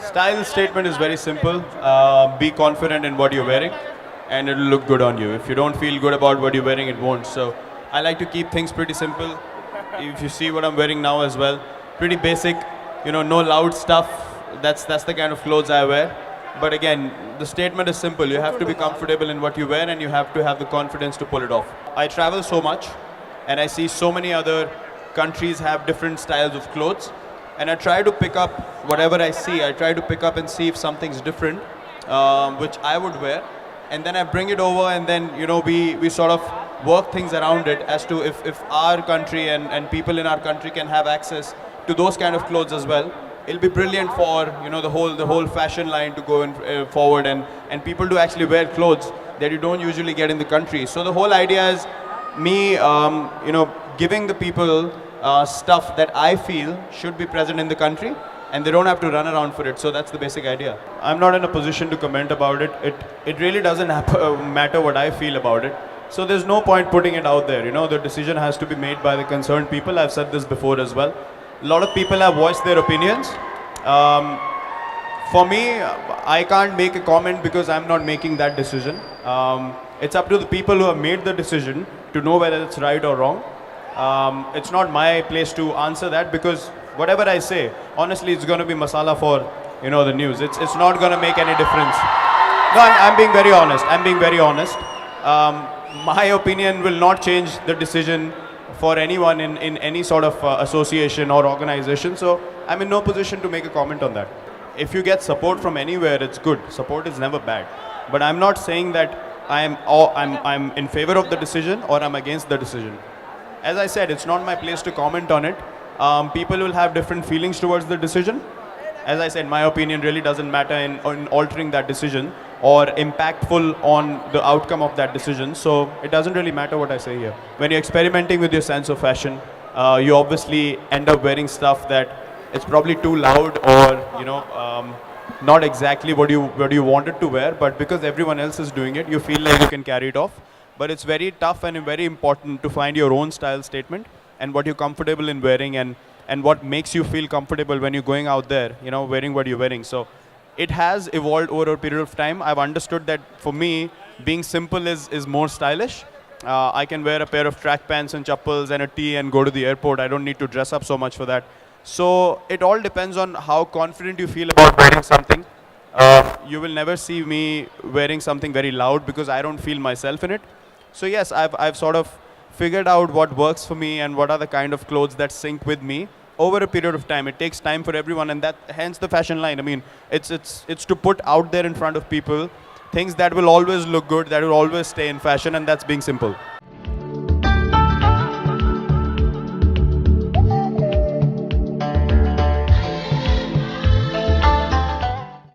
Style statement is very simple. Be confident in what you're wearing, and it'll look good on you. If you don't feel good about what you're wearing, it won't. So I like to keep things pretty simple. If you see what I'm wearing now as well, pretty basic. No loud stuff. That's the kind of clothes I wear. But again, the statement is simple. You have to be comfortable in what you wear, and you have to have the confidence to pull it off. I travel so much, and I see so many other countries have different styles of clothes. And I try to pick up whatever I see. I try to pick up and see if something's different, which I would wear. And then I bring it over, and then we sort of work things around it as to if our country and people in our country can have access to those kind of clothes as well. It'll be brilliant for the whole fashion line to go forward, and people to actually wear clothes that you don't usually get in the country. So the whole idea is me giving the people stuff that I feel should be present in the country, and they don't have to run around for it. So that's the basic idea. I'm not in a position to comment about it. It really doesn't matter what I feel about it. So there's no point putting it out there. The decision has to be made by the concerned people. I've said this before as well. A lot of people have voiced their opinions. For me, I can't make a comment because I'm not making that decision. It's up to the people who have made the decision to know whether it's right or wrong. It's not my place to answer that, because whatever I say, honestly, it's going to be masala for the news. It's not going to make any difference. No, I'm being very honest. I'm being very honest. My opinion will not change the decision for anyone in any sort of association or organization. So I'm in no position to make a comment on that. If you get support from anywhere, it's good. Support is never bad. But I'm not saying that I'm in favor of the decision or I'm against the decision. As I said, it's not my place to comment on it. People will have different feelings towards the decision. As I said, my opinion really doesn't matter in altering that decision or impactful on the outcome of that decision. So it doesn't really matter what I say here. When you're experimenting with your sense of fashion, you obviously end up wearing stuff that it's probably too loud or not exactly what you wanted to wear, but because everyone else is doing it, you feel like you can carry it off. But it's very tough and very important to find your own style statement and what you're comfortable in wearing and what makes you feel comfortable when you're going out there, wearing what you're wearing. So it has evolved over a period of time. I've understood that for me, being simple is more stylish. I can wear a pair of track pants and chappals and a tee and go to the airport. I don't need to dress up so much for that. So it all depends on how confident you feel about wearing something. You will never see me wearing something very loud because I don't feel myself in it. So yes, I've sort of figured out what works for me and what are the kind of clothes that sync with me over a period of time. It takes time for everyone, and that hence the fashion line. I mean, it's to put out there in front of people things that will always look good, that will always stay in fashion, and that's being simple.